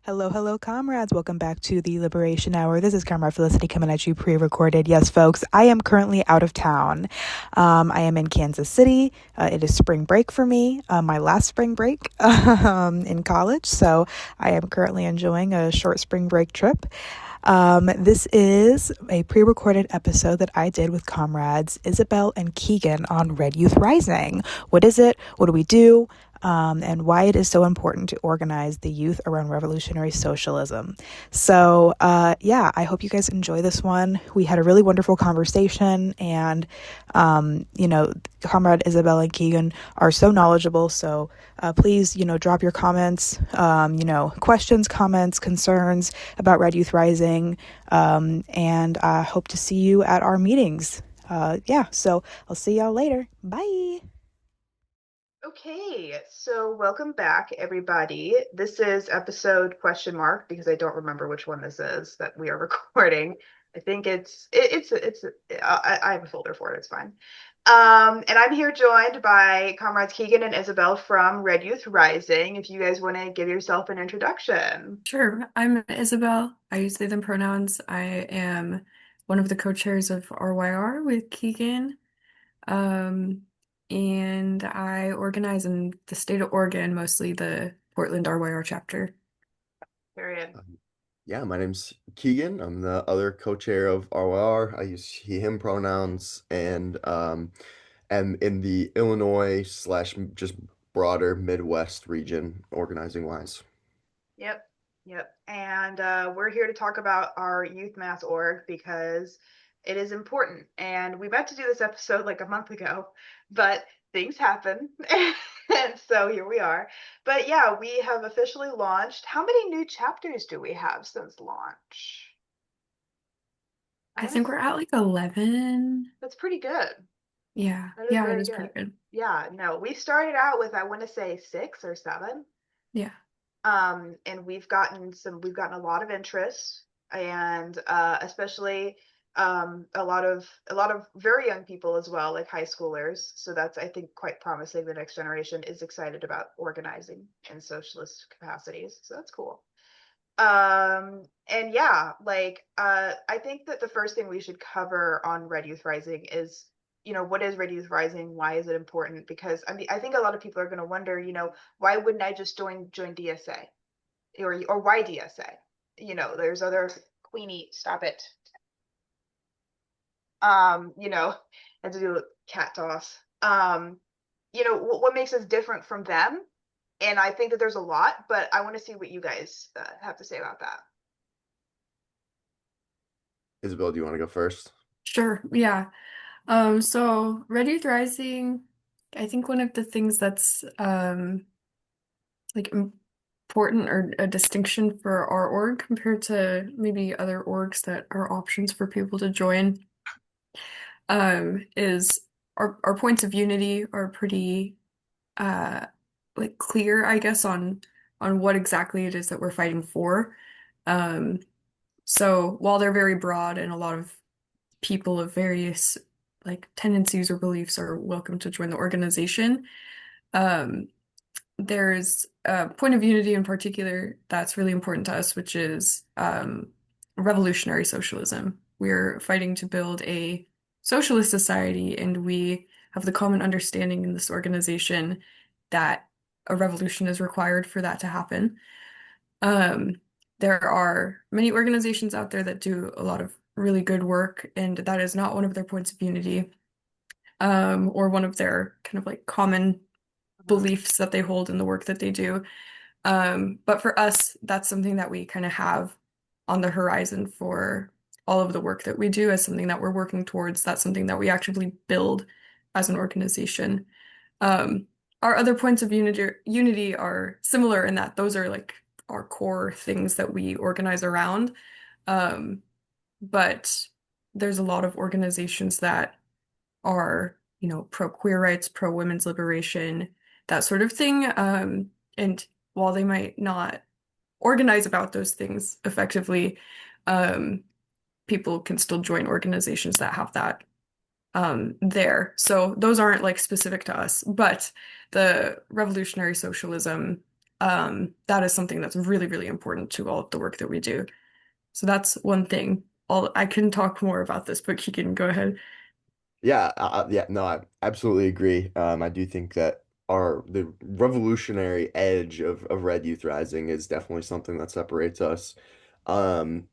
Hello, hello, comrades. Welcome back to the Liberation Hour. This is Comrade Felicity coming at you pre-recorded. Yes, folks, I am currently out of town. I am in Kansas City. It is spring break for me, my last spring break in college. So I am currently enjoying a short spring break trip. This is a pre-recorded episode that I did with comrades Isabelle and Keegan on Red Youth Rising. What is it? What do we do? And why it is so important to organize the youth around revolutionary socialism. So, I hope you guys enjoy this one. We had a really wonderful conversation, and, Comrade Isabelle and Keegan are so knowledgeable. So, please, drop your comments, questions, comments, concerns about Red Youth Rising, and I hope to see you at our meetings. So I'll see y'all later. Bye. Okay, so welcome back, everybody. This is episode question mark because I don't remember which one this is that we are recording. I think I have a folder for it. It's fine. And I'm here joined by Comrades Keegan and Isabelle from Red Youth Rising. If you guys want to give yourself an introduction. Sure. I'm Isabel. I use they, them pronouns. I am one of the co-chairs of RYR with Keegan. Um, and I organize in the state of Oregon, mostly the Portland RYR chapter. Period. Yeah, my name's Keegan. I'm the other co-chair of RYR. I use he, him pronouns and am in the Illinois slash just broader Midwest region organizing wise. Yep. Yep. And we're here to talk about our youth mass org because it is important. And we meant to do this episode like a month ago, but things happen. And so here we are. But yeah, we have officially launched. How many new chapters do we have since launch? I think we're at like 11. That's pretty good. Yeah. That is Yeah, it very is pretty good. good. Yeah, no, we started out with, I want to say 6 or 7. Yeah. And we've gotten a lot of interest, and especially a lot of very young people as well, like high schoolers. So that's, I think, quite promising. The next generation is excited about organizing in socialist capacities, so that's cool. And yeah, I think that the first thing we should cover on Red Youth Rising is, what is Red Youth Rising? Why is it important? Because I mean, I think a lot of people are going to wonder, why wouldn't I just join DSA, or why DSA? There's other Queenie, stop it. And to do a cat toss. What makes us different from them? And I think that there's a lot, but I want to see what you guys have to say about that. Isabel, do you want to go first? Sure. Yeah. So Red Youth Rising, I think one of the things that's like important or a distinction for our org compared to maybe other orgs that are options for people to join, is our points of unity are pretty uh like clear, I guess, on what exactly it is that we're fighting for. Um, so while they're very broad and a lot of people of various like tendencies or beliefs are welcome to join the organization, um, there's a point of unity in particular that's really important to us, which is revolutionary socialism. We're fighting to build a socialist society, and we have the common understanding in this organization that a revolution is required for that to happen. Um, there are many organizations out there that do a lot of really good work, and that is not one of their points of unity, or one of their kind of like common beliefs that they hold in the work that they do. But for us, that's something that we kind of have on the horizon for all of the work that we do as something that we're working towards. That's something that we actually build as an organization. Um, our other points of unity are similar in that those are like our core things that we organize around. Um, but there's a lot of organizations that are, pro queer rights, pro women's liberation, that sort of thing. And while they might not organize about those things effectively, um, people can still join organizations that have that there. So those aren't like specific to us, but the revolutionary socialism That is something that's really, really important to all of the work that we do. So that's one thing. I can talk more about this, but Keegan, go ahead. Yeah, yeah, no, I absolutely agree. I do think that the revolutionary edge of Red Youth Rising is definitely something that separates us. Um,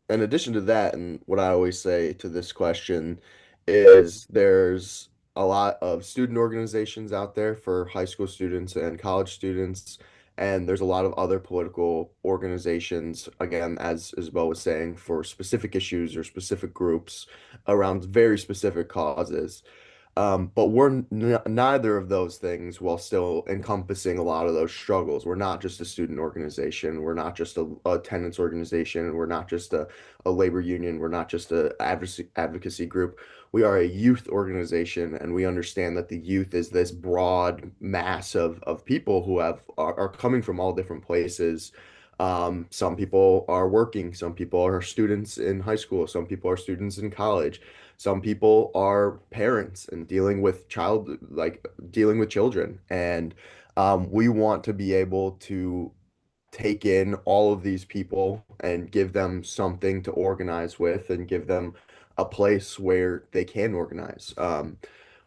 in addition to that, and what I always say to this question is there's a lot of student organizations out there for high school students and college students, and there's a lot of other political organizations, again, as Isabel was saying, for specific issues or specific groups around very specific causes. But we're n neither of those things while still encompassing a lot of those struggles. We're not just a student organization. We're not just a tenants organization. We're not just a labor union. We're not just a advocacy group. We are a youth organization, and we understand that the youth is this broad mass of people who are coming from all different places. Some people are working, some people are students in high school, some people are students in college. Some people are parents and dealing with children. And we want to be able to take in all of these people and give them something to organize with and give them a place where they can organize.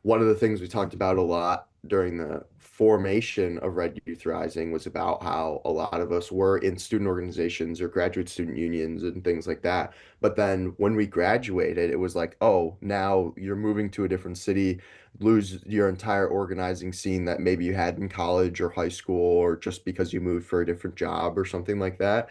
One of the things we talked about a lot during the formation of Red Youth Rising was about how a lot of us were in student organizations or graduate student unions and things like that. But then when we graduated, it was like, oh, now you're moving to a different city, lose your entire organizing scene that maybe you had in college or high school, or just because you moved for a different job or something like that.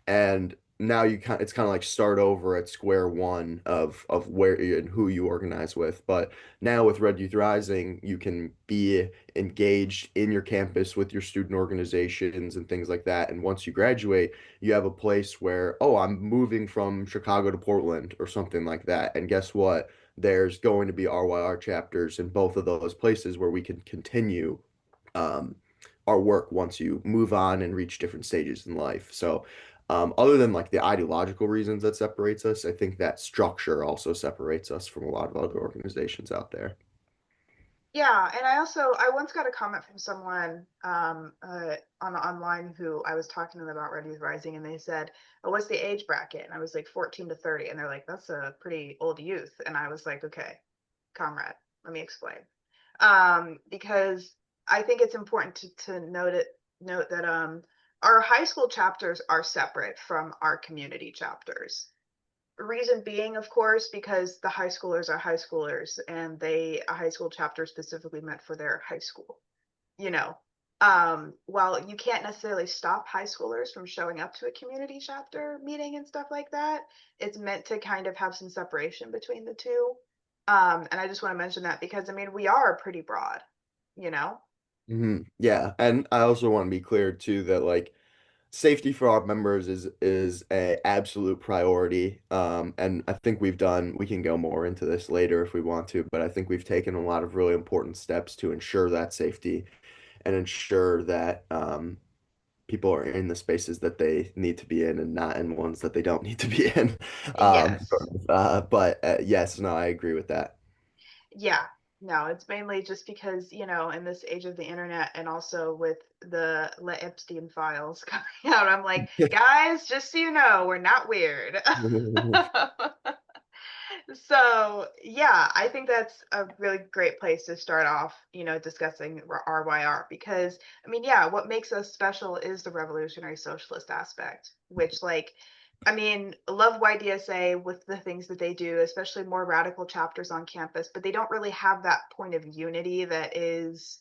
And now it's kind of like start over at square one of where and who you organize with. But now with Red Youth Rising, you can be engaged in your campus with your student organizations and things like that. And once you graduate, you have a place where, oh, I'm moving from Chicago to Portland or something like that. And guess what? There's going to be RYR chapters in both of those places where we can continue um, our work once you move on and reach different stages in life. So, other than like the ideological reasons that separates us, I think that structure also separates us from a lot of other organizations out there. Yeah, and I once got a comment from someone on online who I was talking to them about Red Youth Rising, and they said, "Oh, what's the age bracket?" And I was like 14 to 30, and they're like, "That's a pretty old youth." And I was like, "Okay, comrade, let me explain." Because I think it's important to note that our high school chapters are separate from our community chapters. Reason being, of course, because the high schoolers are high schoolers, and a high school chapter specifically meant for their high school. You know, while you can't necessarily stop high schoolers from showing up to a community chapter meeting and stuff like that, it's meant to kind of have some separation between the two. And I just want to mention that because I mean we are pretty broad, you know. Yeah, and I also want to be clear too that like safety for our members is a absolute priority. And I think we can go more into this later if we want to, but I think we've taken a lot of really important steps to ensure that safety and ensure that people are in the spaces that they need to be in and not in ones that they don't need to be in. Yes. But yes, no, I agree with that. Yeah. No, it's mainly just because, in this age of the internet and also with the Epstein files coming out, I'm like, guys, just so you know, we're not weird. So, yeah, I think that's a really great place to start off, discussing RYR because, I mean, yeah, what makes us special is the revolutionary socialist aspect, which, like, I mean, love YDSA with the things that they do, especially more radical chapters on campus, but they don't really have that point of unity that is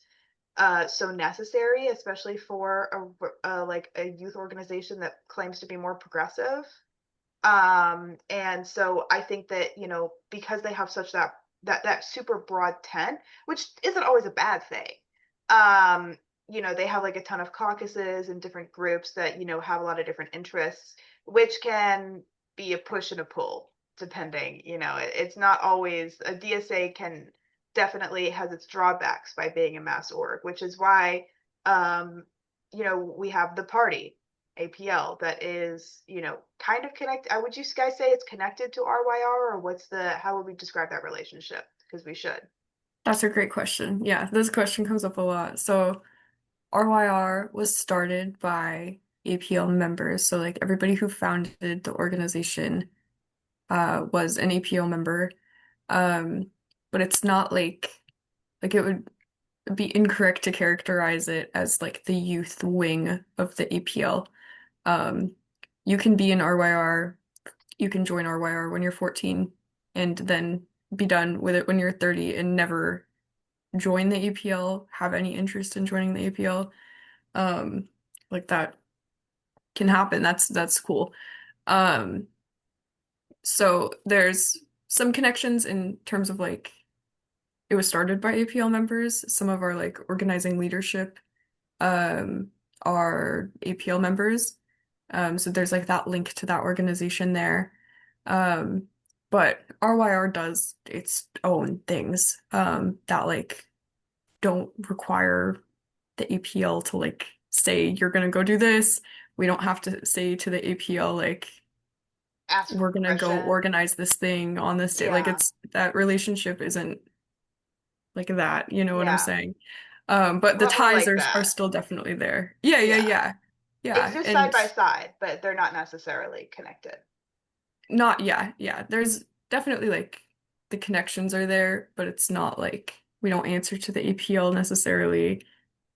so necessary, especially for like a youth organization that claims to be more progressive. And so I think that, because they have such that super broad tent, which isn't always a bad thing. Um, they have like a ton of caucuses and different groups that, have a lot of different interests, which can be a push and a pull, depending, it's not always a DSA can definitely has its drawbacks by being a mass org, which is why um, we have the party APL that is, kind of connected. Would you guys say it's connected to RYR, or how would we describe that relationship? Because we should. That's a great question. Yeah, this question comes up a lot. So RYR was started by APL members, so like everybody who founded the organization was an APL member. Um, but it's not like it would be incorrect to characterize it as like the youth wing of the APL. Um, you can be an RYR, you can join RYR when you're 14 and then be done with it when you're 30 and never join the APL, have any interest in joining the APL. Um, like that can happen. That's cool. Um, so there's some connections in terms of like it was started by APL members. Some of our like organizing leadership are APL members. So there's like that link to that organization there. Um, but RYR does its own things that like don't require the APL to like say you're gonna go do this. We don't have to say to the APL like Ask for we're gonna go permission. organize this thing on this day. Like Yeah, it's that relationship isn't like that, you know what I'm yeah. saying? But the But we're ties like are that. still definitely there. Yeah, yeah, Yeah. yeah. Yeah. Exist side And by side, but they're not necessarily connected. not yeah, yeah. There's definitely like the connections are there, but it's not like we don't answer to the APL necessarily.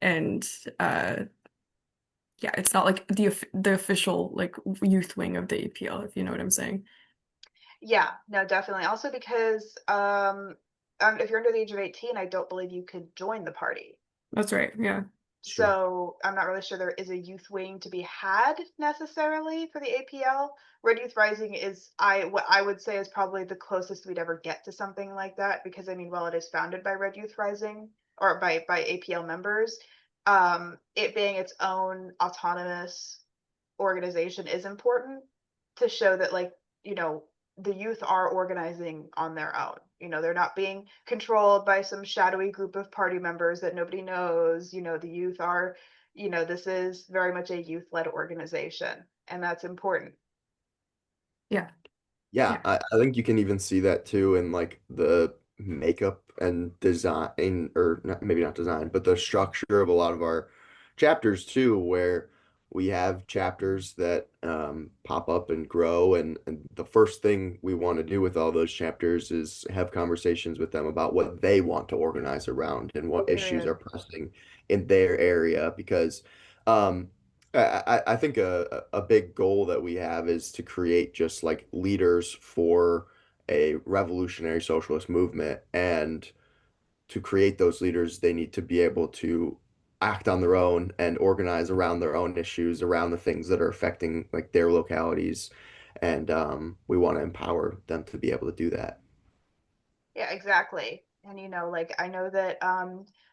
And uh yeah, it's not like the official like youth wing of the APL, if you know what I'm saying. Yeah, no, definitely. Also because if you're under the age of 18, I don't believe you could join the party. That's right. Yeah. It's true. So I'm not really sure there is a youth wing to be had necessarily for the APL. Red Youth Rising is what I would say is probably the closest we'd ever get to something like that because I mean, while it is founded by Red Youth Rising or by APL members, it being its own autonomous organization is important to show that like the youth are organizing on their own. They're not being controlled by some shadowy group of party members that nobody knows. The youth are, this is very much a youth-led organization, and that's important. Yeah. Yeah, Yeah. I think you can even see that too in like the makeup and design, or not, maybe not design, but the structure of a lot of our chapters too, where we have chapters that pop up and grow, and the first thing we want to do with all those chapters is have conversations with them about what they want to organize around and what issues Period. are pressing in their area, because um, I think a big goal that we have is to create just like leaders for a revolutionary socialist movement. And to create those leaders, they need to be able to act on their own and organize around their own issues, around the things that are affecting like their localities. And we want to empower them to be able to do that. Yeah, exactly. And like I know that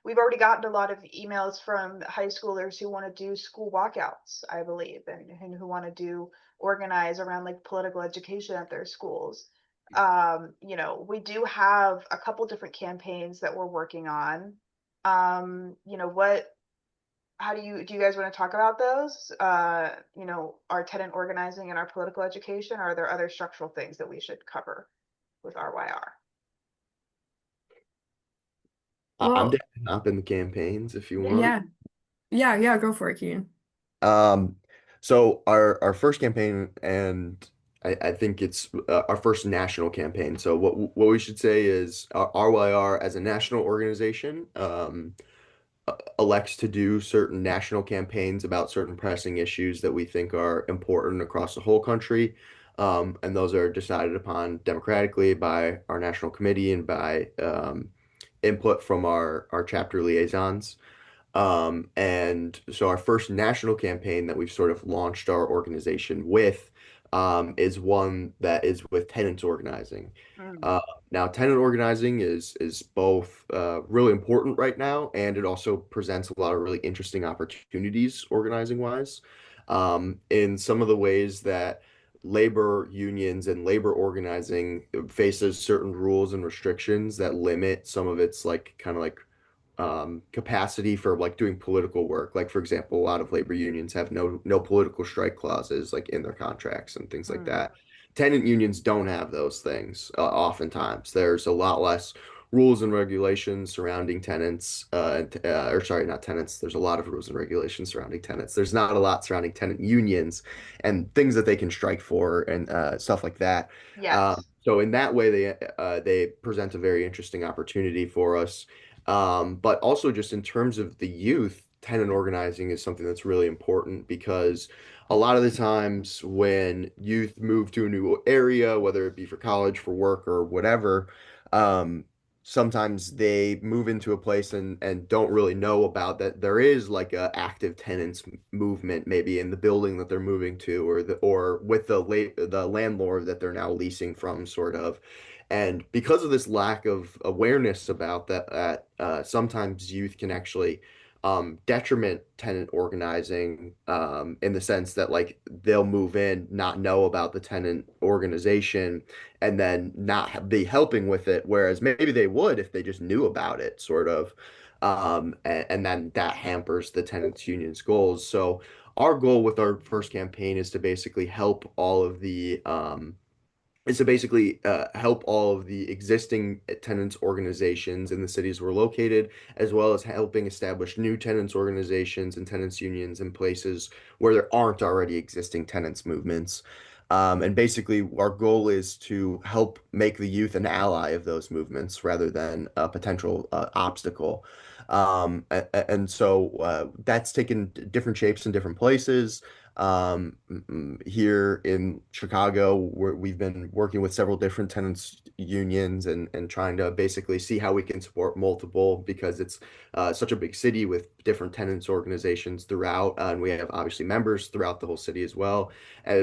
we've already gotten a lot of emails from high schoolers who want to do school walkouts, I believe, and who want to do organize around like political education at their schools. We do have a couple different campaigns that we're working on. What how do you guys want to talk about those? Our tenant organizing and our political education, or are there other structural things that we should cover with RYR? I'm Well, down to hop in the campaigns if you want. yeah. Yeah, yeah, go for it, Keegan. Um, so our first campaign, and I think it's our first national campaign. So what we should say is RYR as a national organization elects to do certain national campaigns about certain pressing issues that we think are important across the whole country. And those are decided upon democratically by our national committee and by input from our chapter liaisons. And so our first national campaign that we've sort of launched our organization with is one that is with tenants organizing. Mm, Uh, Now, tenant organizing is both really important right now, and it also presents a lot of really interesting opportunities organizing wise. In some of the ways that labor unions and labor organizing faces certain rules and restrictions that limit some of its like kind of like capacity for like doing political work. Like for example, a lot of labor unions have no political strike clauses like in their contracts and things like mm, that. Tenant unions don't have those things. Oftentimes, there's a lot less rules and regulations surrounding tenants, or sorry, not tenants. There's a lot of rules and regulations surrounding tenants. There's not a lot surrounding tenant unions and things that they can strike for and stuff like that. Yes. So in that way, they present a very interesting opportunity for us. But also just in terms of the youth, tenant organizing is something that's really important because a lot of the times when youth move to a new area, whether it be for college, for work, or whatever, um, sometimes they move into a place and don't really know about that there is like a active tenants movement maybe in the building that they're moving to or with the landlord that they're now leasing from sort of. And because of this lack of awareness about that, sometimes youth can actually detriment tenant organizing in the sense that like they'll move in, not know about the tenant organization, and then not be helping with it, whereas maybe they would if they just knew about it, sort of. And then that hampers the tenants union's goals. So our goal with our first campaign is to basically help all of the existing tenants organizations in the cities we're located, as well as helping establish new tenants organizations and tenants unions in places where there aren't already existing tenants movements. And basically, our goal is to help make the youth an ally of those movements rather than a potential obstacle. And so that's taken different shapes in different places. Here in Chicago, we've been working with several different tenants unions and trying to basically see how we can support multiple because it's such a big city with different tenants organizations throughout, and we have obviously members throughout the whole city as well.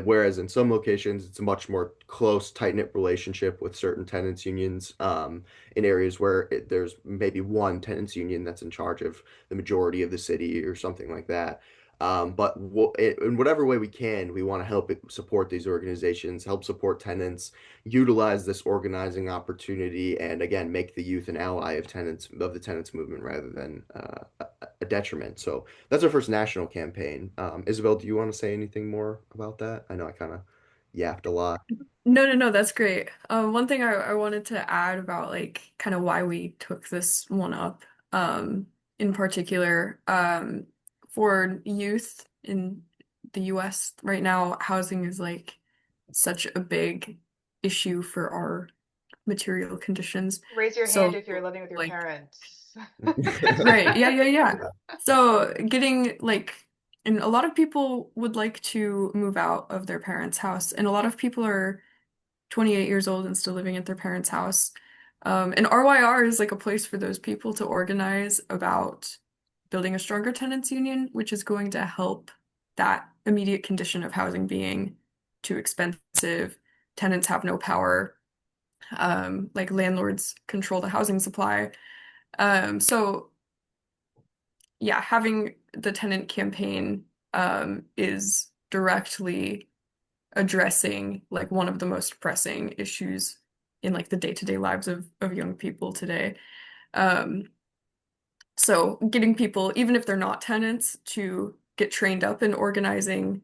Whereas in some locations, it's a much more close, tight-knit relationship with certain tenants unions in areas where there's maybe one tenants union that's in charge of the majority of the city or something like that. But in whatever way we can, we want to help support these organizations, help support tenants, utilize this organizing opportunity, and again, make the youth an ally of the tenants movement rather than a detriment. So that's our first national campaign. Isabel, do you want to say anything more about that? I know I kind of yapped a lot. No, no, no, that's great. One thing I wanted to add about like kind of why we took this one up, in particular, for youth in the US right now, housing is like such a big issue for our material conditions. Raise your hand So if you're living with your like parents. right. Yeah, yeah, yeah. So getting like, and a lot of people would like to move out of their parents' house, and a lot of people are 28 years old and still living at their parents' house. And RYR is like a place for those people to organize about building a stronger tenants union, which is going to help that immediate condition of housing being too expensive. Tenants have no power. Like landlords control the housing supply. So yeah, having the tenant campaign is directly addressing like one of the most pressing issues in like the day-to-day lives of young people today. Um, so getting people, even if they're not tenants, to get trained up in organizing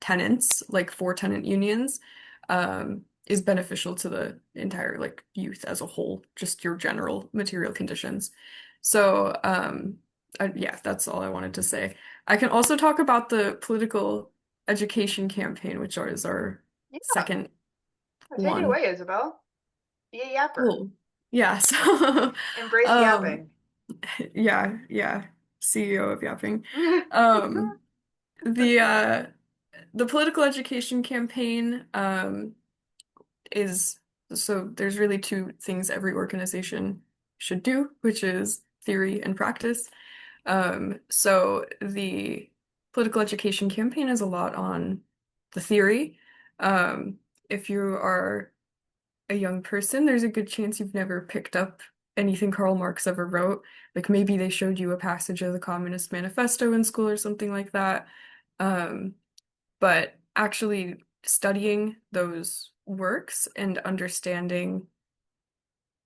tenants, like for tenant unions, is beneficial to the entire like youth as a whole, just your general material conditions. So yeah, that's all I wanted to say. I can also talk about the political education campaign, which is our Yeah, second take it one. away, Isabel. Be a yapper. Cool. Yeah, so Embrace um yapping. yeah, yeah, CEO of Yapping. Um the uh the political education campaign is so there's really two things every organization should do, which is theory and practice. So the political education campaign is a lot on the theory. Um, if you are a young person, there's a good chance you've never picked up anything Karl Marx ever wrote. Like maybe they showed you a passage of the Communist Manifesto in school or something like that. Um, but actually studying those works and understanding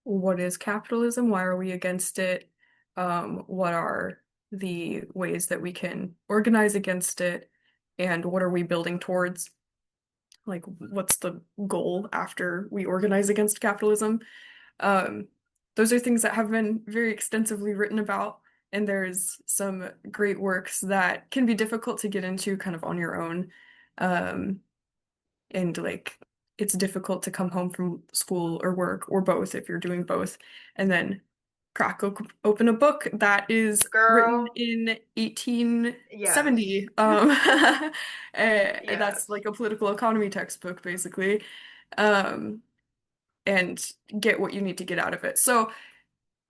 what is capitalism, why are we against it, what are the ways that we can organize against it, and what are we building towards? Like, what's the goal after we organize against capitalism? Um, those are things that have been very extensively written about, and there's some great works that can be difficult to get into kind of on your own. Um, and like it's difficult to come home from school or work or both if you're doing both, and then open a book that is written Girl, in 1870. yes. And that's Yes. like a political economy textbook, basically. Um, and get what you need to get out of it. So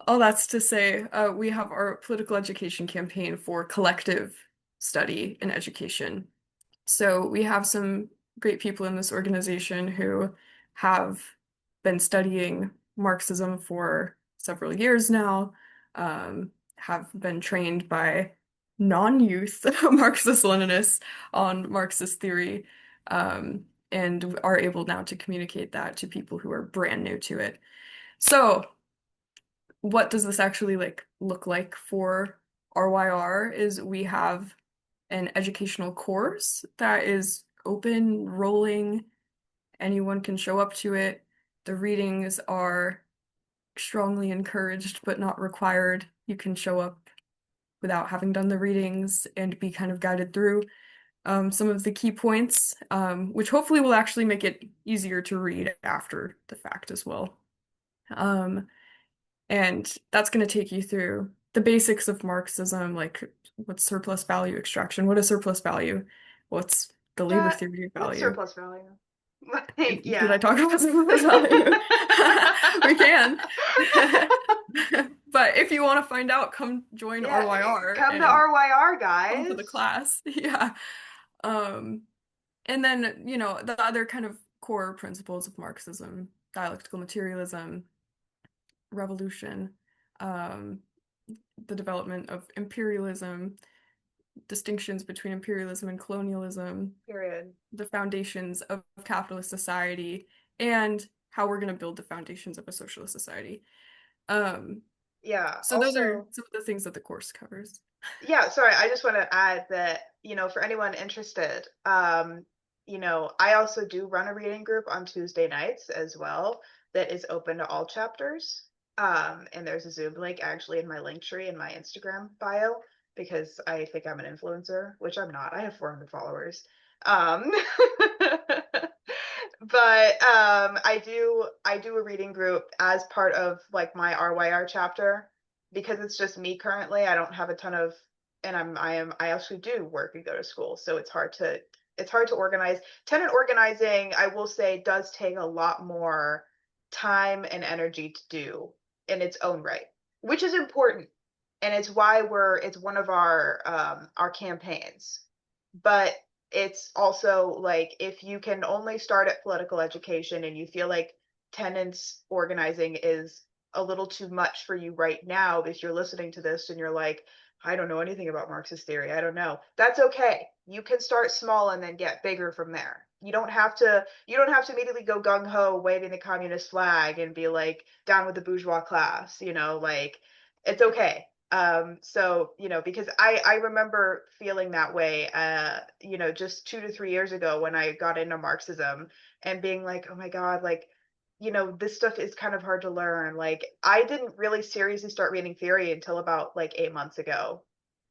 all that's to say, we have our political education campaign for collective study and education. So we have some great people in this organization who have been studying Marxism for several years now, have been trained by non-youth Marxist-Leninists on Marxist theory, and are able now to communicate that to people who are brand new to it. So what does this actually like look like for RYR is we have an educational course that is open, rolling, anyone can show up to it. The readings are strongly encouraged but not required. You can show up without having done the readings and be kind of guided through some of the key points, which hopefully will actually make it easier to read after the fact as well. Um, And that's going to take you through the basics of Marxism, like what's surplus value extraction, what is surplus value, what's the labor That theory of what's value. surplus value? Like, Should I yeah. talk about surplus value? We can. But if you want to find out, come join Yeah, RYR come to and RYR, come to the guys. class. Yeah. Um, and then, the other kind of core principles of Marxism, dialectical materialism, revolution, um, the development of imperialism, distinctions between imperialism and colonialism, Period. the foundations of capitalist society, and how we're going to build the foundations of a socialist society. Um, Yeah. so those are Also, some of the things that the course covers. yeah, sorry, I just want to add that, for anyone interested, I also do run a reading group on Tuesday nights as well that is open to all chapters. And there's a Zoom link actually in my link tree in my Instagram bio because I think I'm an influencer, which I'm not. I have 400 followers. Um, but I do a reading group as part of like my RYR chapter because it's just me currently. I don't have a ton of, and I actually do work and go to school, so it's hard to organize. Tenant organizing, I will say, does take a lot more time and energy to do in its own right, which is important, and it's one of our campaigns. But it's also like if you can only start at political education and you feel like tenants organizing is a little too much for you right now, if you're listening to this and you're like, I don't know anything about Marxist theory, I don't know. That's okay. You can start small and then get bigger from there. You don't have to immediately go gung ho waving the communist flag and be like down with the bourgeois class, like it's okay. So, because I remember feeling that way, just 2 to 3 years ago when I got into Marxism and being like, oh my God, like, this stuff is kind of hard to learn. Like, I didn't really seriously start reading theory until about like 8 months ago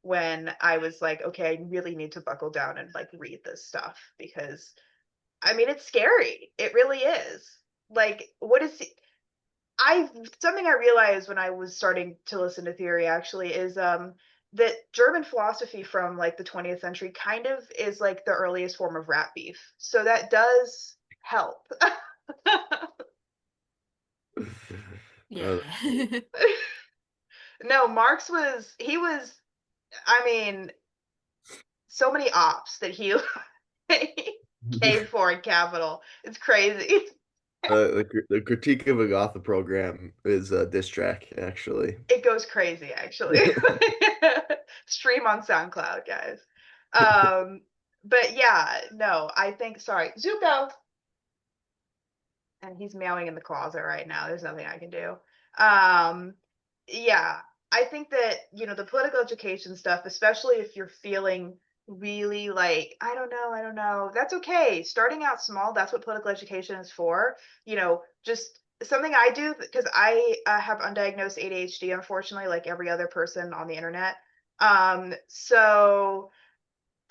when I was like, okay, I really need to buckle down and like read this stuff because I mean, it's scary. It really is. Like, what is I something I realized when I was starting to listen to theory actually is that German philosophy from like the 20th century kind of is like the earliest form of rat beef. So that does help. Yeah. No, Marx was he was I mean, so many ops that he came for in Capital. It's crazy. The critique of Agatha program is a diss track, actually. It goes crazy, actually. Stream on SoundCloud, guys. Um, but yeah, no, I think, sorry, Zuko, and he's meowing in the closet right now. There's nothing I can do. Um, yeah, I think that, the political education stuff, especially if you're feeling really like, I don't know, that's okay. Starting out small, that's what political education is for. Just something I do, because I have undiagnosed ADHD, unfortunately, like every other person on the internet. So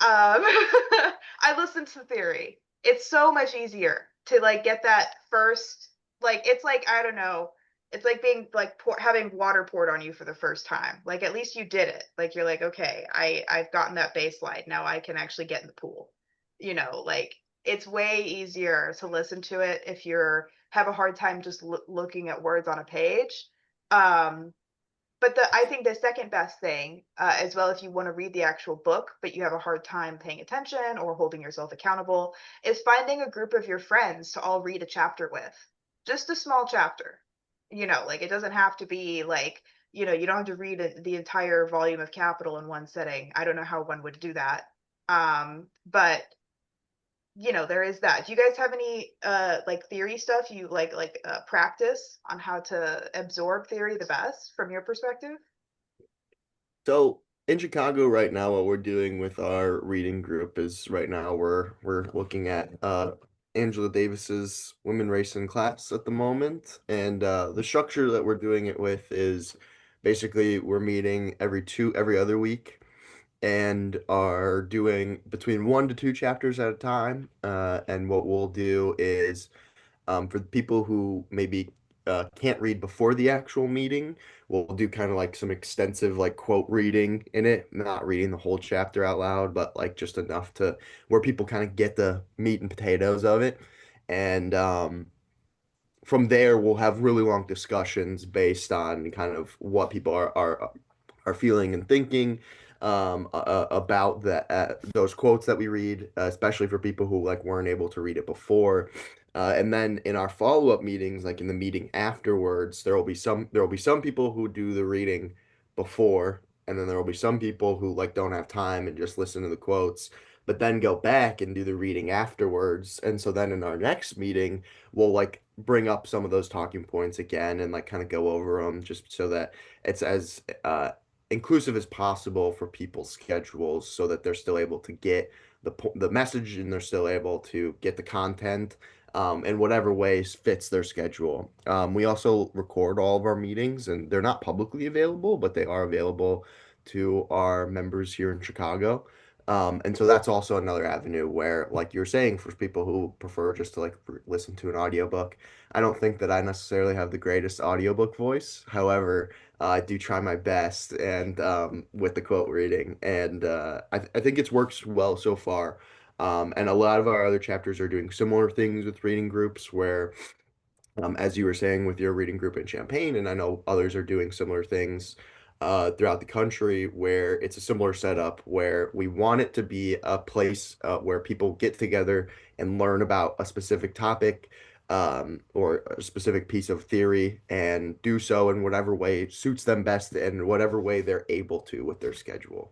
I listen to theory. It's so much easier to like get that first, like it's like I don't know, it's like being like having water poured on you for the first time. Like at least you did it. Like you're like, okay, I've gotten that baseline. Now I can actually get in the pool. Like it's way easier to listen to it if you're have a hard time just looking at words on a page. Um, but I think the second best thing, as well, if you want to read the actual book, but you have a hard time paying attention or holding yourself accountable, is finding a group of your friends to all read a chapter with. Just a small chapter. Like it doesn't have to be like, you don't have to read the entire volume of Capital in one sitting. I don't know how one would do that. But there is that. Do you guys have any like theory stuff you like practice on how to absorb theory the best from your perspective? So in Chicago right now, what we're doing with our reading group is right now we're looking at Angela Davis's Women, Race, and Class at the moment, and the structure that we're doing it with is basically we're meeting every other week, and are doing between 1 to 2 chapters at a time. And what we'll do is for the people who maybe can't read before the actual meeting, we'll do kind of like some extensive like quote reading in it, not reading the whole chapter out loud, but like just enough to where people kind of get the meat and potatoes of it. And from there, we'll have really long discussions based on kind of what people are feeling and thinking about those quotes that we read, especially for people who like weren't able to read it before. And then in our follow-up meetings, like in the meeting afterwards, there will be some people who do the reading before, and then there will be some people who like don't have time and just listen to the quotes, but then go back and do the reading afterwards. And so then in our next meeting, we'll like bring up some of those talking points again and like kind of go over them just so that it's as inclusive as possible for people's schedules so that they're still able to get the message and they're still able to get the content in whatever ways fits their schedule. We also record all of our meetings and they're not publicly available, but they are available to our members here in Chicago. And so that's also another avenue where, like you're saying, for people who prefer just to like listen to an audiobook, I don't think that I necessarily have the greatest audiobook voice. However, I do try my best and with the quote reading, and I think it's works well so far. And a lot of our other chapters are doing similar things with reading groups where as you were saying with your reading group in Champaign, and I know others are doing similar things throughout the country where it's a similar setup where we want it to be a place where people get together and learn about a specific topic or a specific piece of theory and do so in whatever way suits them best and whatever way they're able to with their schedule.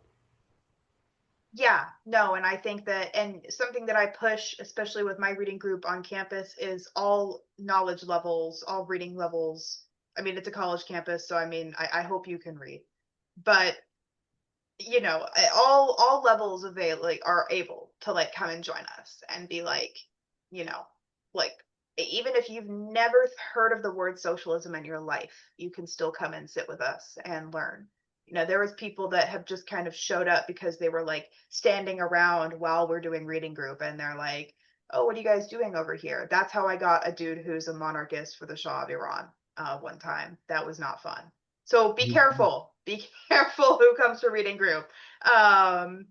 Yeah, no, and I think that, and something that I push, especially with my reading group on campus, is all knowledge levels, all reading levels. I mean, it's a college campus, so I mean, I hope you can read, but all levels of like are able to like come and join us and be like, you know, like even if you've never heard of the word socialism in your life, you can still come and sit with us and learn. There was people that have just kind of showed up because they were like standing around while we're doing reading group and they're like, oh, what are you guys doing over here? That's how I got a dude who's a monarchist for the Shah of Iran one time. That was not fun. So be careful. Be careful who comes to reading group. Um,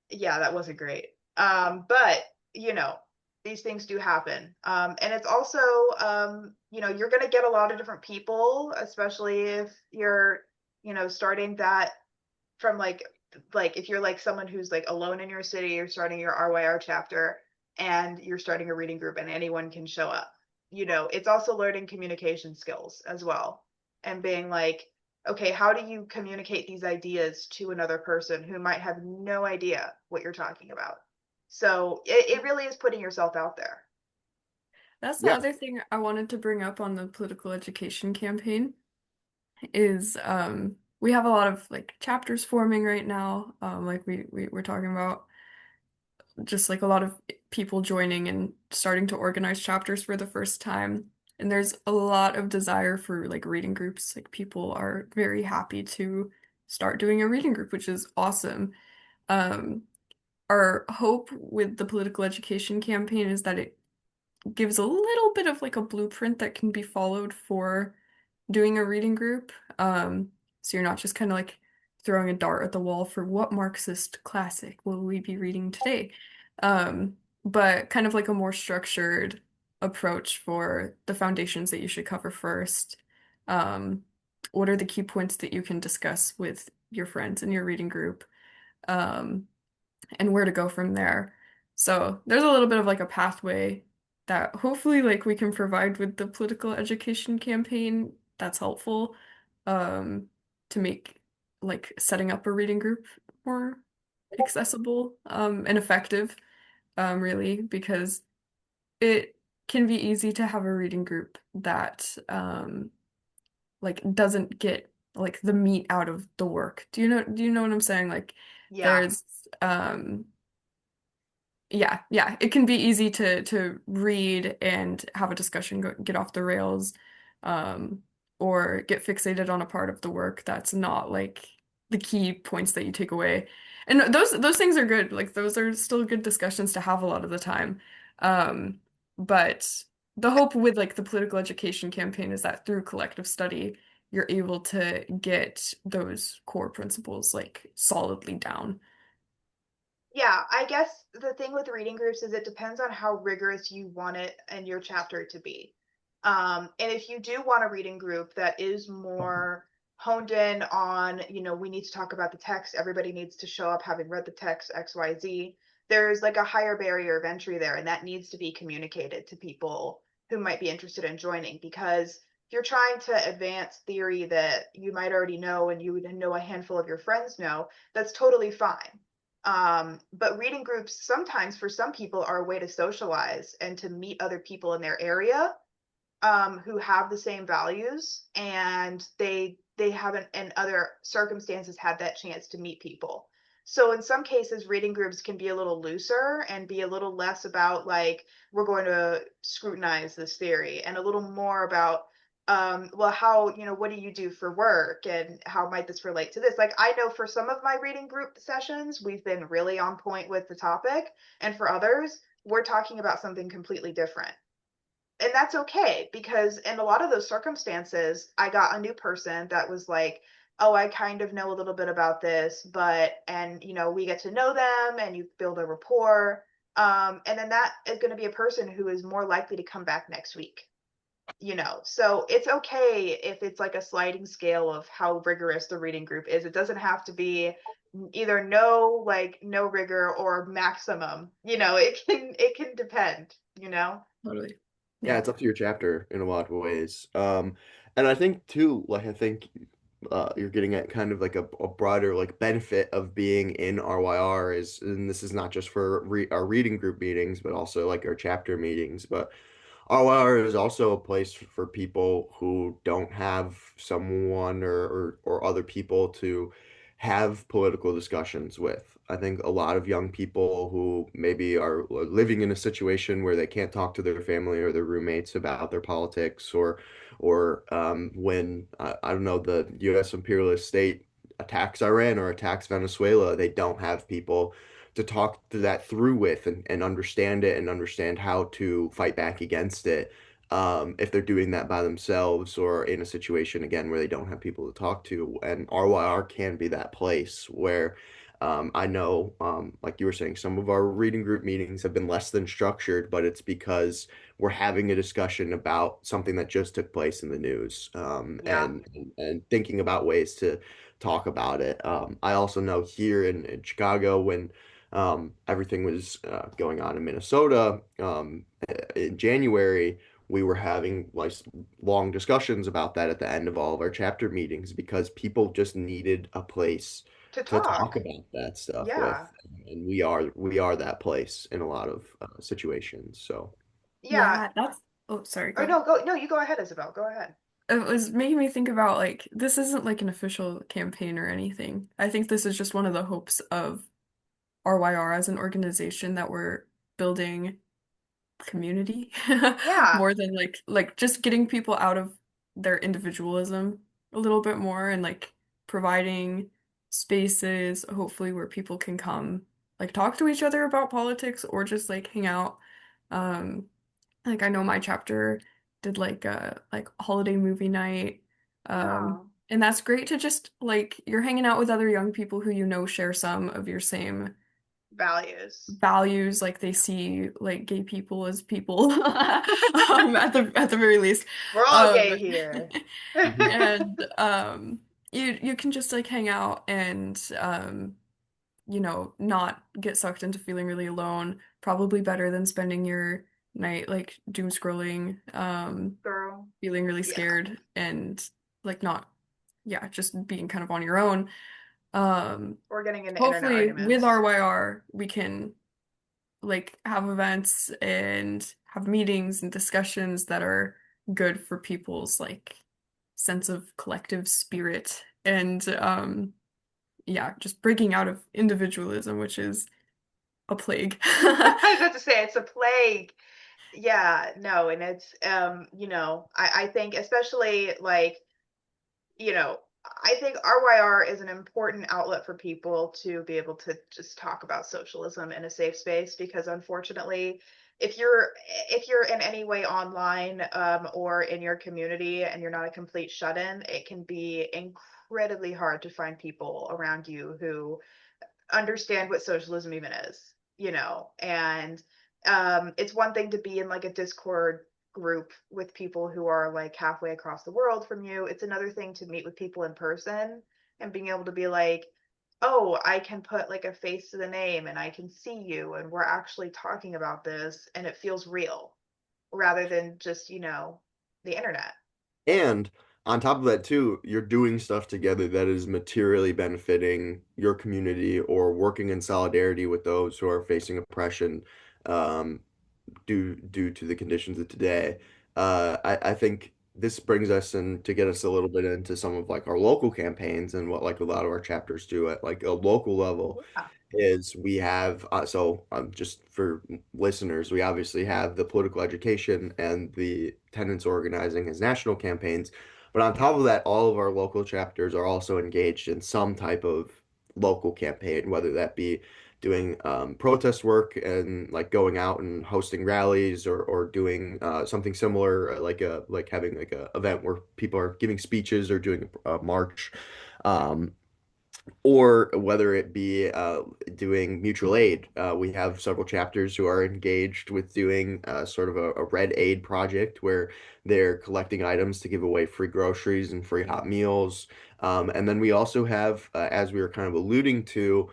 yeah, that wasn't great. But these things do happen. And it's also, you're going to get a lot of different people, especially if you're, starting that from like if you're like someone who's like alone in your city, you're starting your RYR chapter and you're starting a reading group and anyone can show up. It's also learning communication skills as well and being like, okay, how do you communicate these ideas to another person who might have no idea what you're talking about? So it really is putting yourself out there. That's the Yeah. other thing I wanted to bring up on the political education campaign is we have a lot of like chapters forming right now. Like we're talking about just like a lot of people joining and starting to organize chapters for the first time. And there's a lot of desire for like reading groups. Like people are very happy to start doing a reading group, which is awesome. Um, our hope with the political education campaign is that it gives a little bit of like a blueprint that can be followed for doing a reading group. So you're not just kind of like throwing a dart at the wall for what Marxist classic will we be reading today? But kind of like a more structured approach for the foundations that you should cover first. Um, what are the key points that you can discuss with your friends in your reading group? Um, and where to go from there. So there's a little bit of like a pathway that hopefully like we can provide with the political education campaign that's helpful to make like setting up a reading group more accessible and effective really because it can be easy to have a reading group that like doesn't get like the meat out of the work. Do you know what I'm saying? Like Yeah. there's yeah, it can be easy to read and have a discussion get off the rails, um, or get fixated on a part of the work that's not like the key points that you take away. And those things are good. Like those are still good discussions to have a lot of the time. Um, but the hope with like the political education campaign is that through collective study, you're able to get those core principles like solidly down. Yeah, I guess the thing with reading groups is it depends on how rigorous you want it and your chapter to be. And if you do want a reading group that is more honed in on, we need to talk about the text, everybody needs to show up having read the text, XYZ, there's like a higher barrier of entry there, and that needs to be communicated to people who might be interested in joining. Because if you're trying to advance theory that you might already know and you would know a handful of your friends know, that's totally fine. But reading groups sometimes for some people are a way to socialize and to meet other people in their area who have the same values, and they haven't in other circumstances had that chance to meet people. So in some cases reading groups can be a little looser and be a little less about like we're going to scrutinize this theory and a little more about well, how, what do you do for work and how might this relate to this? Like, I know for some of my reading group sessions, we've been really on point with the topic. And for others, we're talking about something completely different. And that's okay, because in a lot of those circumstances, I got a new person that was like, oh, I kind of know a little bit about this, and we get to know them and you build a rapport. And then that is going to be a person who is more likely to come back next week. So it's okay if it's like a sliding scale of how rigorous the reading group is. It doesn't have to be either no rigor or maximum. It can depend, Totally. Yeah, Yeah. it's up to your chapter in a lot of ways. And I think too, like I think you're getting at kind of like a broader like benefit of being in RYR is, and this is not just for our reading group meetings, but also like our chapter meetings. But RYR is also a place for people who don't have someone or other people to have political discussions with. I think a lot of young people who maybe are living in a situation where they can't talk to their family or their roommates about their politics or when I don't know, the U.S. imperialist state attacks Iran or attacks Venezuela, they don't have people to talk to that through with and understand it and understand how to fight back against it. If they're doing that by themselves or in a situation again where they don't have people to talk to, and RYR can be that place where I know, like you were saying, some of our reading group meetings have been less than structured, but it's because we're having a discussion about something that just took place in the news, Yeah. and thinking about ways to talk about it. I also know here in Chicago when everything was going on in Minnesota in January, we were having like long discussions about that at the end of all of our chapter meetings because people just needed a place To to talk talk. about that stuff with, Yeah. and we are that place in a lot of situations. So Yeah. Yeah, that's oh sorry, go Or ahead. no, go, no, you go ahead, Isabel. Go ahead. It was making me think about like this isn't like an official campaign or anything. I think this is just one of the hopes of RYR as an organization that we're building community Yeah, more than like just getting people out of their individualism a little bit more and like providing spaces hopefully where people can come like talk to each other about politics or just like hang out. Um like I know my chapter did like a holiday movie night. oh, And that's great to just like you're hanging out with other young people who you know share some of your same values. values, like they see like gay people as people at the very least. We're all Um gay here. and you can just like hang out and not get sucked into feeling really alone. Probably better than spending your night like doom scrolling, Girl. feeling really Yeah. scared and like not yeah, just being kind of on your own. Um We're getting into internet Hopefully with arguments. RYR we can like have events and have meetings and discussions that are good for people's like sense of collective spirit and yeah, just breaking out of individualism, which is a plague. I was about to say it's a plague. Yeah, no, and it's I think especially like, you know, I think RYR is an important outlet for people to be able to just talk about socialism in a safe space because unfortunately, if you're in any way online or in your community and you're not a complete shut-in, it can be incredibly hard to find people around you who understand what socialism even is, and it's one thing to be in like a Discord group with people who are like halfway across the world from you. It's another thing to meet with people in person and being able to be like, oh, I can put like a face to the name and I can see you and we're actually talking about this and it feels real rather than just, the internet. And on top of that too, you're doing stuff together that is materially benefiting your community or working in solidarity with those who are facing oppression um, due to the conditions of today. I think this brings us in to get us a little bit into some of like our local campaigns and what like a lot of our chapters do at like a local level Yeah. is we have just for listeners, we obviously have the political education and the tenants organizing as national campaigns, but on top of that, all of our local chapters are also engaged in some type of local campaign, whether that be doing protest work and like going out and hosting rallies or doing something similar like having like a event where people are giving speeches or doing a march. Um, or whether it be doing mutual aid. We have several chapters who are engaged with doing sort of a red aid project where they're collecting items to give away free groceries and free hot meals. And then we also have, as we were kind of alluding to,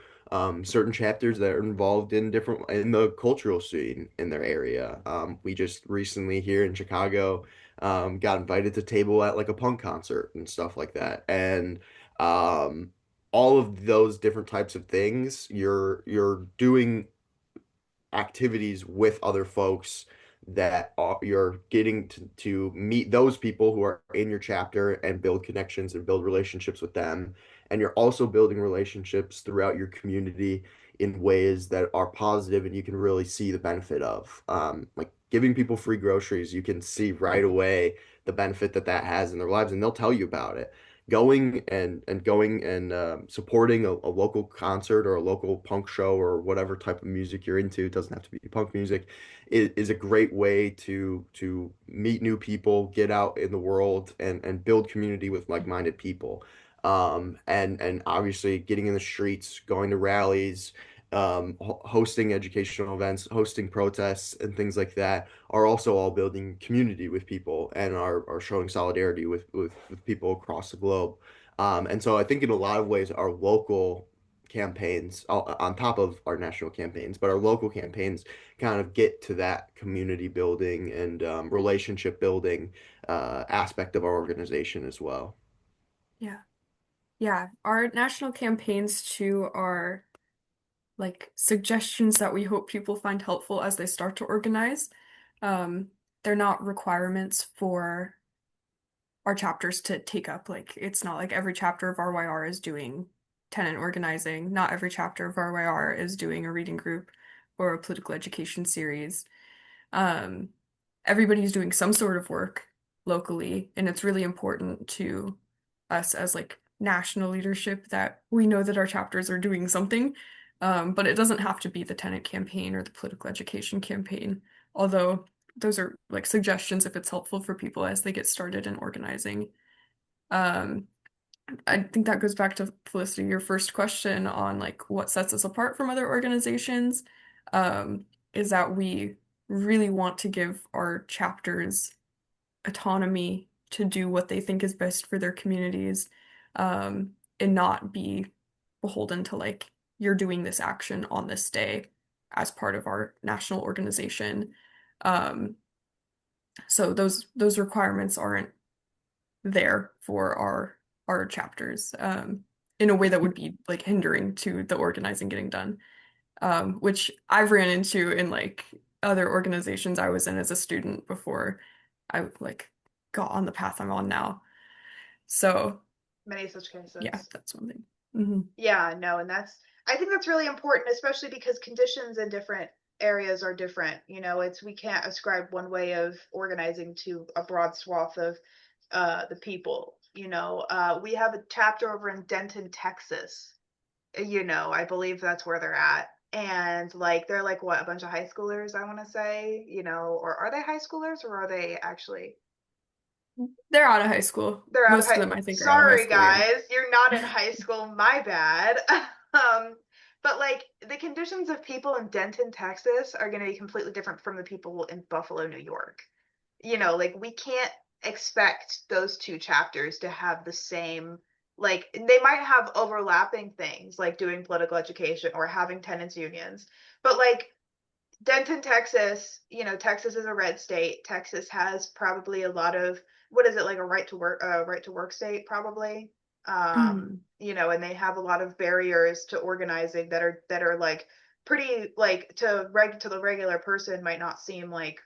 certain chapters that are involved in different in the cultural scene in their area. We just recently here in Chicago got invited to table at like a punk concert and stuff like that. And um, all of those different types of things, you're doing activities with other folks that you're getting to meet those people who are in your chapter and build connections and build relationships with them. And you're also building relationships throughout your community in ways that are positive and you can really see the benefit of. Like giving people free groceries, you can see right away the benefit that that has in their lives, and they'll tell you about it. Going and supporting a local concert or a local punk show or whatever type of music you're into, it doesn't have to be punk music, is a great way to meet new people, get out in the world and build community with like-minded people. And obviously getting in the streets, going to rallies, hosting educational events, hosting protests and things like that are also all building community with people and are showing solidarity with people across the globe. And so I think in a lot of ways, our local campaigns, on top of our national campaigns, but our local campaigns kind of get to that community building and relationship building aspect of our organization as well. Yeah. Yeah. Our national campaigns too are like suggestions that we hope people find helpful as they start to organize. Um, they're not requirements for our chapters to take up. Like, it's not like every chapter of RYR is doing tenant organizing. Not every chapter of RYR is doing a reading group or a political education series. Um, Everybody's doing some sort of work locally, and it's really important to us as like national leadership that we know that our chapters are doing something. But it doesn't have to be the tenant campaign or the political education campaign, although those are like suggestions if it's helpful for people as they get started in organizing. Um, I think that goes back to Felicity, your first question on like what sets us apart from other organizations, um, is that we really want to give our chapters autonomy to do what they think is best for their communities, and not be beholden to like you're doing this action on this day as part of our national organization. Um, so those requirements aren't there for our chapters, in a way that would be like hindering to the organizing getting done, which I've ran into in like other organizations I was in as a student before I like got on the path I'm on now. So Many such yeah, cases. that's one thing. Hmm. Yeah, no, and I think that's really important, especially because conditions in different areas are different. We can't ascribe one way of organizing to a broad swath of the people. We have a chapter over in Denton, Texas. I believe that's where they're at. And like they're like what, a bunch of high schoolers, I want to say, or are they high schoolers or are they actually They're out of high school. they're out of Most of high. them, I think, are out of high Sorry, school, yeah. guys, you're not in high school. My bad. um, but like the conditions of people in Denton, Texas, are going to be completely different from the people in Buffalo, New York. Like we can't expect those two chapters to have the same. Like they might have overlapping things, like doing political education or having tenants unions, but like Denton, Texas, Texas is a red state. Texas has probably a lot of, what is it, like a right to work state, probably. Mhm. And they have a lot of barriers to organizing that are like pretty, like to the regular person might not seem like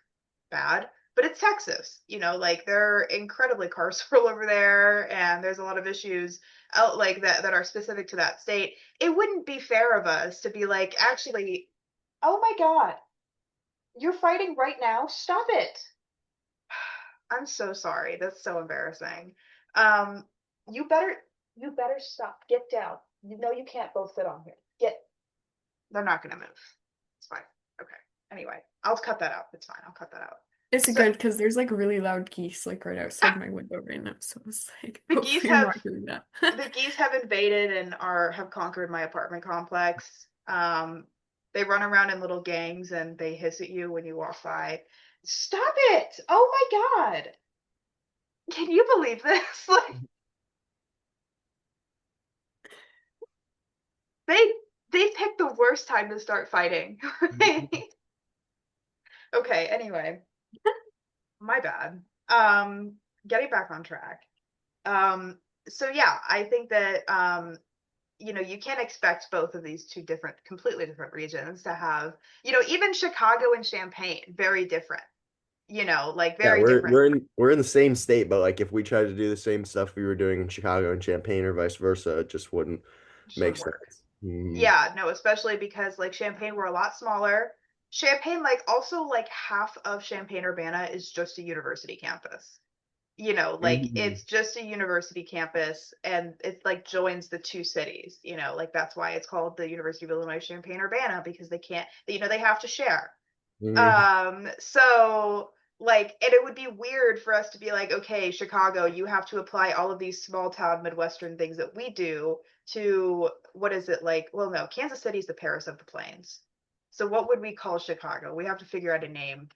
bad, but it's Texas. Like they're incredibly carceral over there, and there's a lot of issues out like that are specific to that state. It wouldn't be fair of us to be like, actually, oh my God, you're fighting right now? Stop it. I'm so sorry. That's so embarrassing. Um, you better you better stop. Get down. You can't both sit on here. They're not gonna move. It's fine. Okay. Anyway, I'll cut that out. It's fine. I'll cut that out. It's So good because there's like really loud geese like right outside my window right now. So it's like the geese hopefully you're have not doing that. the geese have invaded and have conquered my apartment complex. They run around in little gangs and they hiss at you when you walk by. Stop it! Oh my God. Can you believe this? Like they they picked the worst time to start fighting. Okay, anyway, my bad. Getting back on track. Um, so yeah, I think that you can't expect both of these two completely different regions to have, even Chicago and Champaign, very different. Like Yeah, very we're different. we're in the same state, but like if we tried to do the same stuff we were doing in Chicago and Champaign or vice versa, it just wouldn't Just make wouldn't work. sense. Hmm. Yeah, no, especially because like Champaign were a lot smaller. Champaign, like also like half of Champaign-Urbana is just a university campus. Like Hmm. it's just a university campus and it like joins the two cities, like that's why it's called the University of Illinois Champaign-Urbana, because they can't, they have to share. Hmm. So like, and it would be weird for us to be like, okay, Chicago, you have to apply all of these small town Midwestern things that we do to, what is it like? Well, no, Kansas City is the Paris of the Plains. So what would we call Chicago? We have to figure out a name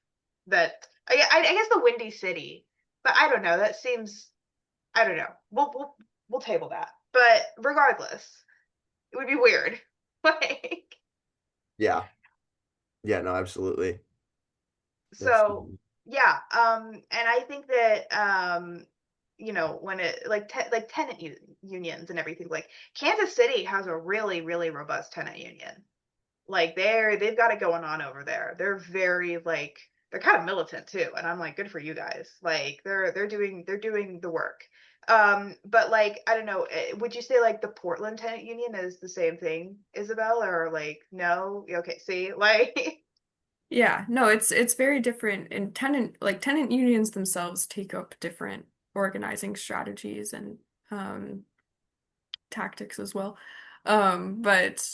that, I guess the Windy City, but I don't know. That seems, I don't know. We'll table that. But regardless, it would be weird. Like, Yeah. Yeah, no, absolutely. That's so yeah, and I think that when it like like tenant unions and everything, like Kansas City has a really really robust tenant union. Like they've got it going on over there. They're very like, they're kind of militant too, and I'm like, good for you guys. Like they're doing the work. But like, I don't know, would you say like the Portland tenant union is the same thing, Isabel, or like no? Okay, see, like Yeah, no, it's very different. And tenant unions themselves take up different organizing strategies and um tactics as well. But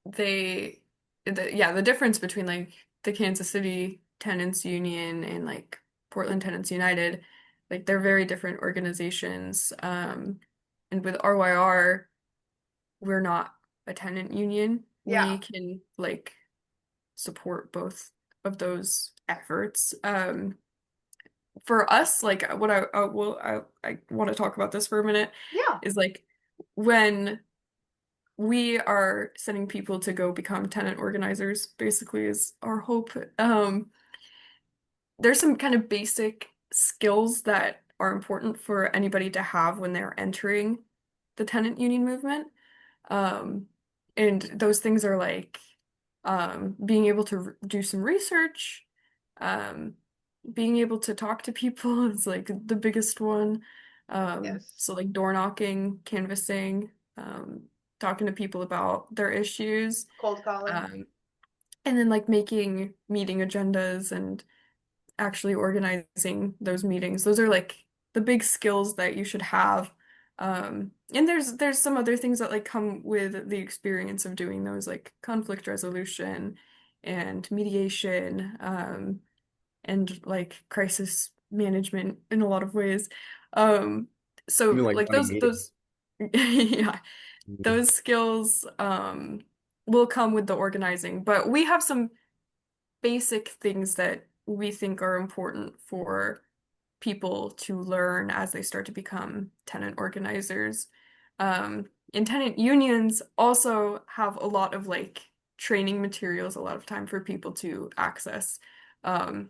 they the difference between like the Kansas City Tenants Union and like Portland Tenants United, like they're very different organizations. And with RYR, we're not a tenant union. Yeah. We can like support both of those efforts. For us, like what I want to talk about this for a minute Yeah. is like when we are sending people to go become tenant organizers, basically is our hope. There's some kind of basic skills that are important for anybody to have when they're entering the tenant union movement. Um, and those things are like being able to do some research, um, being able to talk to people is like the biggest one. Yes. So like door knocking, canvassing, talking to people about their issues, Cold calling. um, and then like making meeting agendas and actually organizing those meetings. Those are like the big skills that you should have. And there's some other things that like come with the experience of doing those, like conflict resolution and mediation, and like crisis management in a lot of ways. Um, Even so like like running meetings. those yeah, Mhm. those skills will come with the organizing, but we have some basic things that we think are important for people to learn as they start to become tenant organizers. And tenant unions also have a lot of like training materials, a lot of time for people to access, um,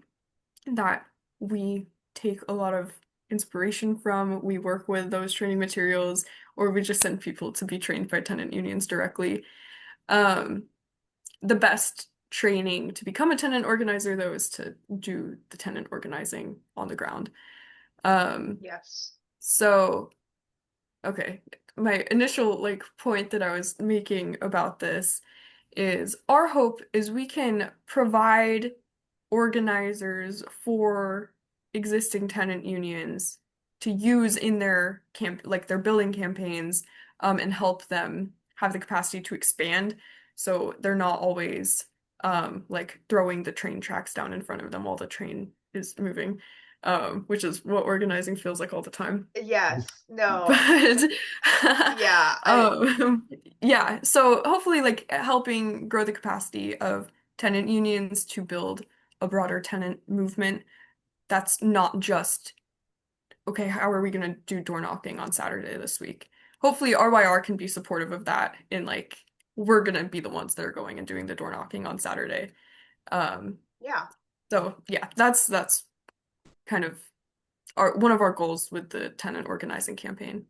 that we take a lot of inspiration from. We work with those training materials, or we just send people to be trained by tenant unions directly. Um, the best training to become a tenant organizer, though, is to do the tenant organizing on the ground. Um, Yes. so, okay, my initial like point that I was making about this is our hope is we can provide organizers for existing tenant unions to use in their like their building campaigns, and help them have the capacity to expand so they're not always like throwing the train tracks down in front of them while the train is moving, which is what organizing feels like all the time. Yes. No. But Yeah. yeah, so hopefully like helping grow the capacity of tenant unions to build a broader tenant movement that's not just, okay, how are we going to do door knocking on Saturday this week? Hopefully RYR can be supportive of that and like we're going to be the ones that are going and doing the door knocking on Saturday. Um, Yeah. so yeah, that's kind of our one of our goals with the tenant organizing campaign.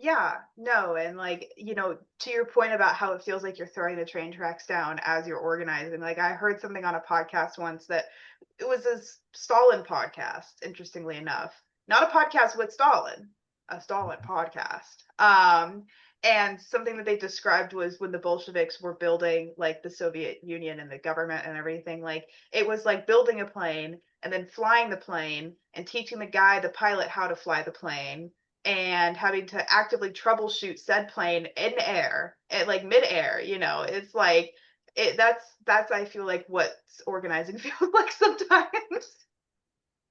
Yeah, no, and like, to your point about how it feels like you're throwing the train tracks down as you're organizing, like I heard something on a podcast once that it was a Stalin podcast, interestingly enough. Not a podcast with Stalin, a Stalin podcast. And something that they described was when the Bolsheviks were building like the Soviet Union and the government and everything, like it was like building a plane and then flying the plane and teaching the pilot how to fly the plane and having to actively troubleshoot said plane in air at like midair. It's like that's I feel like what organizing feels like sometimes.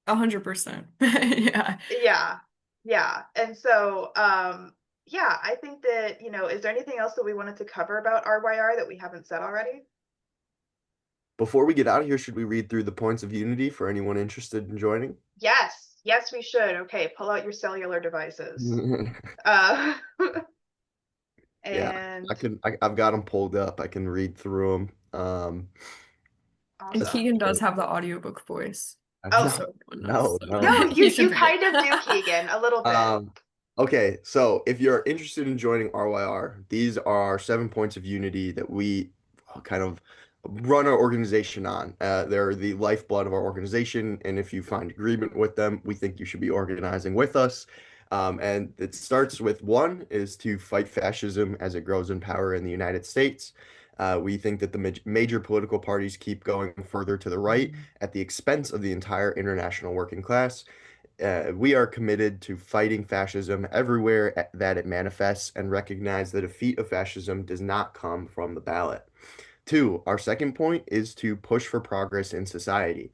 100%. Yeah. Yeah. Yeah. And so yeah, I think that, is there anything else that we wanted to cover about RYR that we haven't said already? Before we get out of here, should we read through the points of unity for anyone interested in joining? Yes. Yes, we should. Okay, pull out your cellular devices. Uh Yeah, and I've got them pulled up. I can read through them. And Let's awesome. Keegan does see. have the audiobook voice, Oh, just No, so everyone knows. no, So no, no, no. he you should read kind of do, it. Keegan, a little bit. Um, okay, so if you're interested in joining RYR, these are our 7 points of unity that we kind of run our organization on. They're the lifeblood of our organization, and if you find agreement with them, we think you should be organizing with us. And it starts with one is to fight fascism as it grows in power in the United States. We think that the major political parties keep going further to the right at the expense of the entire international working class. We are committed to fighting fascism everywhere that it manifests and recognize the defeat of fascism does not come from the ballot. Two, our second point is to push for progress in society.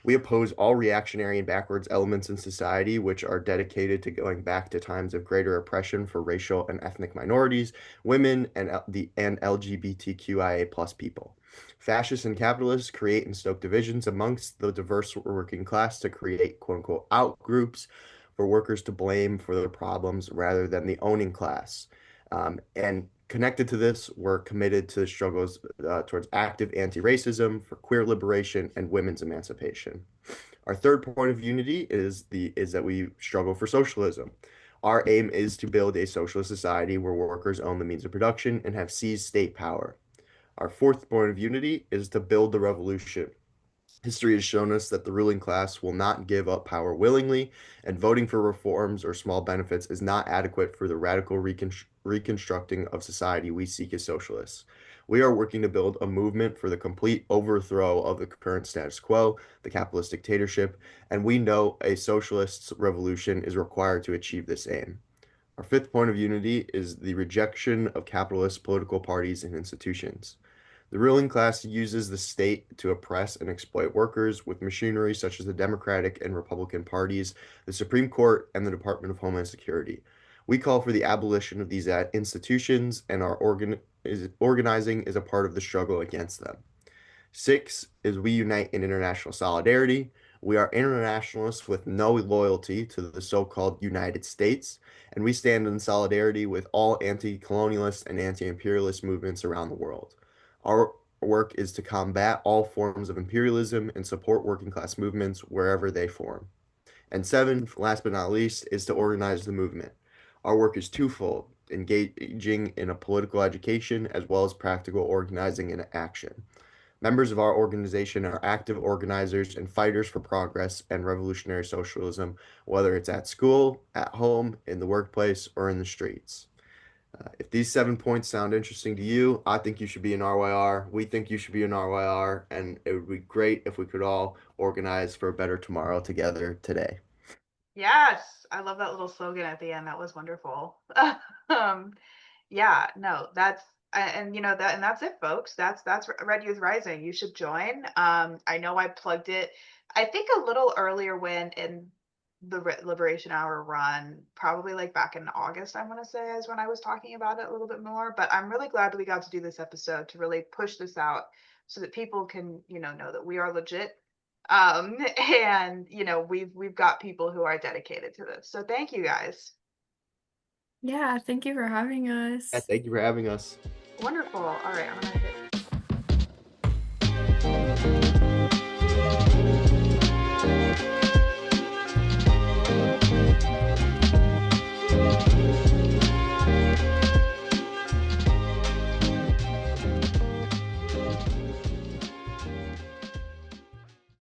We oppose all reactionary and backwards elements in society which are dedicated to going back to times of greater oppression for racial and ethnic minorities, women, and LGBTQIA plus people. Fascists and capitalists create and stoke divisions amongst the diverse working class to create quote unquote out groups for workers to blame for their problems rather than the owning class. And connected to this, we're committed to the struggles towards active anti-racism, for queer liberation, and women's emancipation. Our third point of unity is that we struggle for socialism. Our aim is to build a socialist society where workers own the means of production and have seized state power. Our fourth point of unity is to build the revolution. History has shown us that the ruling class will not give up power willingly, and voting for reforms or small benefits is not adequate for the radical reconstructing of society we seek as socialists. We are working to build a movement for the complete overthrow of the current status quo, the capitalist dictatorship, and we know a socialist revolution is required to achieve this aim. Our fifth point of unity is the rejection of capitalist political parties and institutions. The ruling class uses the state to oppress and exploit workers with machinery such as the Democratic and Republican parties, the Supreme Court, and the Department of Homeland Security. We call for the abolition of these institutions, and our organizing is a part of the struggle against them. Six is we unite in international solidarity. We are internationalists with no loyalty to the so-called United States, and we stand in solidarity with all anti-colonialist and anti-imperialist movements around the world. Our work is to combat all forms of imperialism and support working class movements wherever they form. And seven, last but not least, is to organize the movement. Our work is twofold, engaging in a political education as well as practical organizing and action. Members of our organization are active organizers and fighters for progress and revolutionary socialism, whether it's at school, at home, in the workplace, or in the streets. If these 7 points sound interesting to you, I think you should be an RYR. We think you should be an RYR, and it would be great if we could all organize for a better tomorrow together today. Yes, I love that little slogan at the end. That was wonderful. Yeah, no, and you know that, and that's it, folks. That's Red Youth Rising. You should join. I know I plugged it, I think a little earlier when in the Liberation Hour run, probably like back in August, I want to say, is when I was talking about it a little bit more. But I'm really glad that we got to do this episode to really push this out so that people can, know that we are legit. And we've got people who are dedicated to this. So thank you guys. Yeah, thank you for having us. Yeah, thank you for having us. Wonderful. All right, I'm gonna hit